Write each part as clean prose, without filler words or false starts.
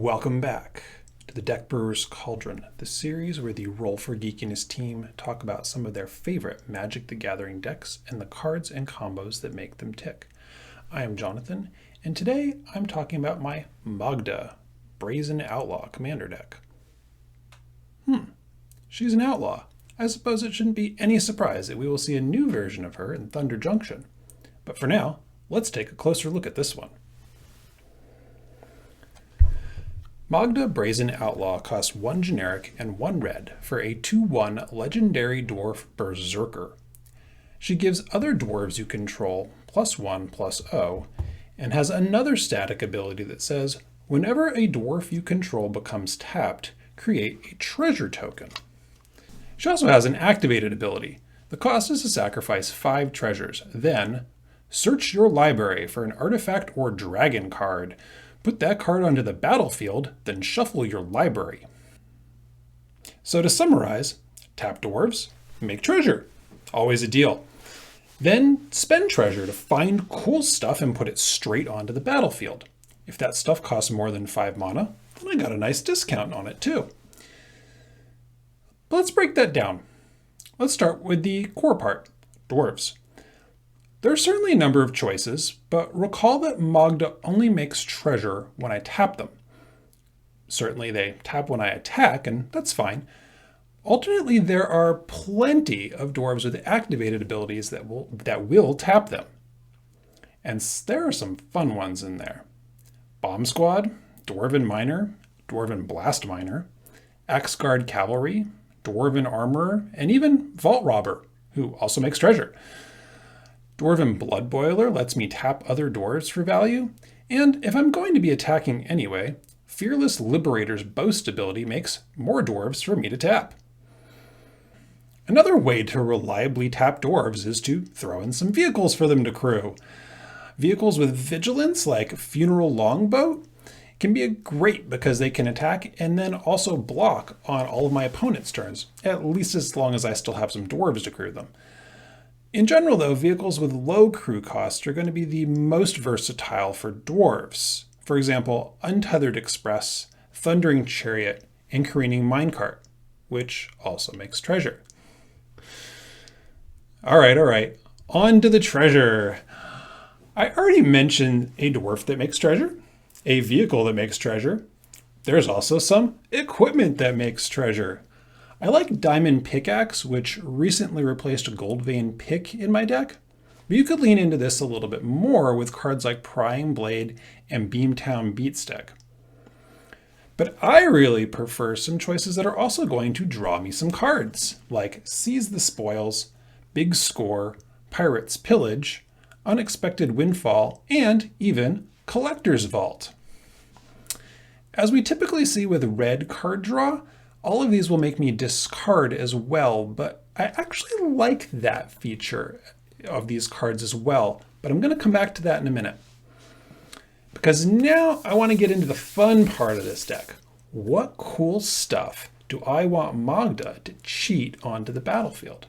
Welcome back to the Deck Brewers Cauldron, the series where the Roll for Geekiness team talk about some of their favorite Magic the Gathering decks and the cards and combos that make them tick. I am Jonathan, and today I'm talking about my Magda Brazen Outlaw commander deck. She's an outlaw. I suppose it shouldn't be any surprise that we will see a new version of her in Thunder Junction. But for now, let's take a closer look at this one. Magda Brazen Outlaw costs 1 generic and 1 red for a 2/1 legendary dwarf berserker. She gives other dwarves you control +1/+0 and has another static ability that says whenever a dwarf you control becomes tapped, create a treasure token. She also has an activated ability. The cost is to sacrifice 5 treasures. Then, search your library for an artifact or dragon card. Put that card onto the battlefield, then shuffle your library. So to summarize, tap dwarves, make treasure. Always a deal. Then spend treasure to find cool stuff and put it straight onto the battlefield. If that stuff costs more than 5 mana, then I got a nice discount on it too. But let's break that down. Let's start with the core part, dwarves. There are certainly a number of choices, but recall that Magda only makes treasure when I tap them. Certainly they tap when I attack, and that's fine. Alternately, there are plenty of dwarves with activated abilities that will tap them. And there are some fun ones in there. Bomb Squad, Dwarven Miner, Dwarven Blast Miner, Axeguard Cavalry, Dwarven Armorer, and even Vault Robber, who also makes treasure. Dwarven Blood Boiler lets me tap other dwarves for value, and if I'm going to be attacking anyway, Fearless Liberator's Boast ability makes more dwarves for me to tap. Another way to reliably tap dwarves is to throw in some vehicles for them to crew. Vehicles with vigilance like Funeral Longboat can be great because they can attack and then also block on all of my opponent's turns, at least as long as I still have some dwarves to crew them. In general, though, vehicles with low crew costs are going to be the most versatile for dwarves. For example, Untethered Express, Thundering Chariot, and Careening Minecart, which also makes treasure. All right, on to the treasure. I already mentioned a dwarf that makes treasure, a vehicle that makes treasure. There's also some equipment that makes treasure. I like Diamond Pickaxe, which recently replaced a Gold Vein Pick in my deck, but you could lean into this a little bit more with cards like Prying Blade and Beamtown Beatstick. But I really prefer some choices that are also going to draw me some cards, like Seize the Spoils, Big Score, Pirate's Pillage, Unexpected Windfall, and even Collector's Vault. As we typically see with red card draw, all of these will make me discard as well, but I actually like that feature of these cards as well. But I'm going to come back to that in a minute. Because now I want to get into the fun part of this deck. What cool stuff do I want Magda to cheat onto the battlefield?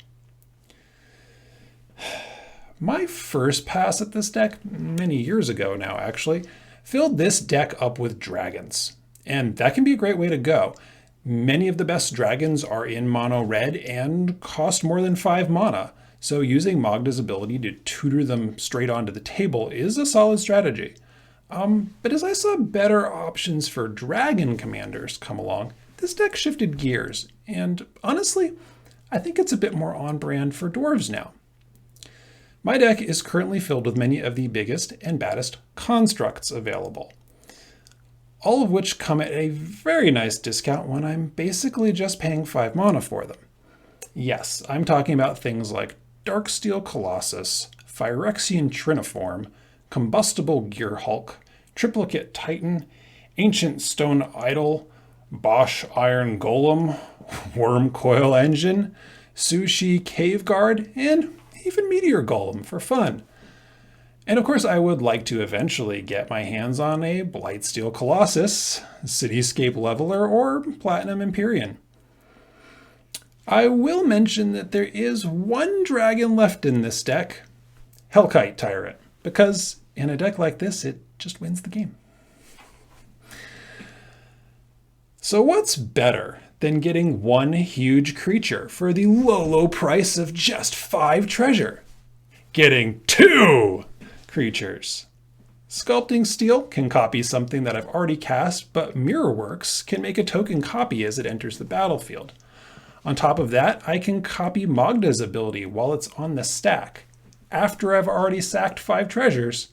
My first pass at this deck, many years ago now actually, filled this deck up with dragons. And that can be a great way to go. Many of the best dragons are in mono red and cost more than 5 mana, so using Magda's ability to tutor them straight onto the table is a solid strategy. But as I saw better options for dragon commanders come along, this deck shifted gears, and honestly, I think it's a bit more on brand for dwarves now. My deck is currently filled with many of the biggest and baddest constructs available, all of which come at a very nice discount when I'm basically just paying 5 mana for them. Yes, I'm talking about things like Darksteel Colossus, Phyrexian Triniform, Combustible Gearhulk, Triplicate Titan, Ancient Stone Idol, Bosch Iron Golem, Worm Coil Engine, Sushi Cave Guard, and even Meteor Golem for fun. And of course, I would like to eventually get my hands on a Blightsteel Colossus, Cityscape Leveler, or Platinum Empyrean. I will mention that there is one dragon left in this deck, Hellkite Tyrant, because in a deck like this, it just wins the game. So what's better than getting one huge creature for the low price of just 5 treasure? Getting 2 creatures. Sculpting Steel can copy something that I've already cast, but Mirrorworks can make a token copy as it enters the battlefield. On top of that, I can copy Magda's ability while it's on the stack, after I've already sacked 5 treasures,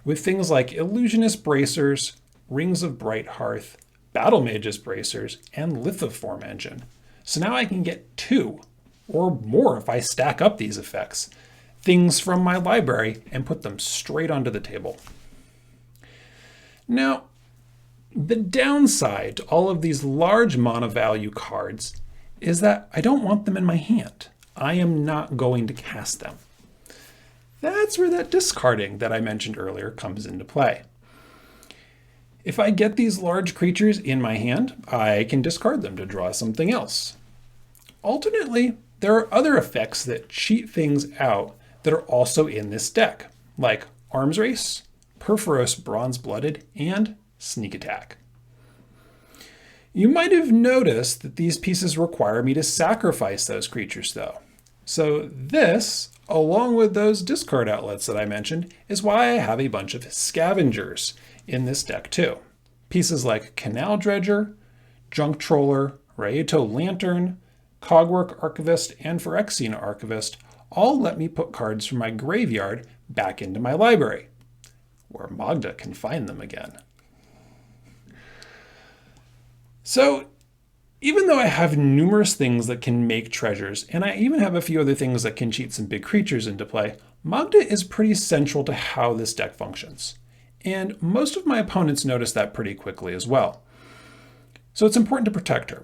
with things like Illusionist Bracers, Rings of Bright Hearth, Battle Mage's Bracers, and Lithoform Engine. So now I can get 2, or more if I stack up these effects, things from my library and put them straight onto the table. Now, the downside to all of these large mana value cards is that I don't want them in my hand. I am not going to cast them. That's where that discarding that I mentioned earlier comes into play. If I get these large creatures in my hand, I can discard them to draw something else. Alternately, there are other effects that cheat things out that are also in this deck, like Arms Race, Perforos Bronze-Blooded, and Sneak Attack. You might have noticed that these pieces require me to sacrifice those creatures though. So this, along with those discard outlets that I mentioned, is why I have a bunch of scavengers in this deck too. Pieces like Canal Dredger, Junk Troller, Raiato Lantern, Cogwork Archivist, and Phyrexian Archivist all let me put cards from my graveyard back into my library, where Magda can find them again. So even though I have numerous things that can make treasures, and I even have a few other things that can cheat some big creatures into play, Magda is pretty central to how this deck functions. And most of my opponents notice that pretty quickly as well. So it's important to protect her.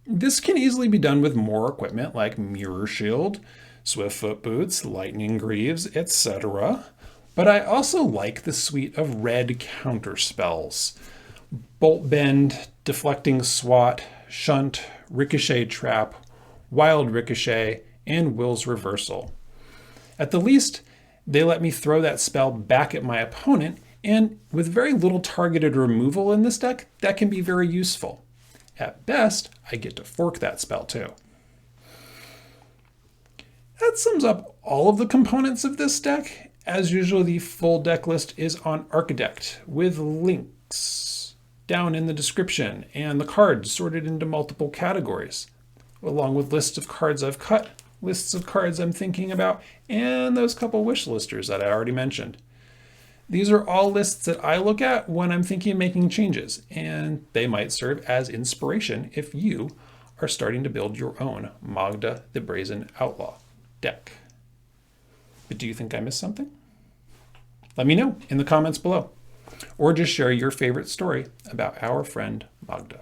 This can easily be done with more equipment like Mirror Shield, Swiftfoot Boots, Lightning Greaves, etc. But I also like the suite of red counter spells. Bolt Bend, Deflecting Swat, Shunt, Ricochet Trap, Wild Ricochet, and Will's Reversal. At the least, they let me throw that spell back at my opponent, and with very little targeted removal in this deck, that can be very useful. At best, I get to fork that spell too. That sums up all of the components of this deck. As usual, the full deck list is on Archidekt with links down in the description and the cards sorted into multiple categories, along with lists of cards I've cut, lists of cards I'm thinking about, and those couple wish listers that I already mentioned. These are all lists that I look at when I'm thinking of making changes, and they might serve as inspiration if you are starting to build your own Magda the Brazen Outlaw deck. But do you think I missed something? Let me know in the comments below, or just share your favorite story about our friend Magda.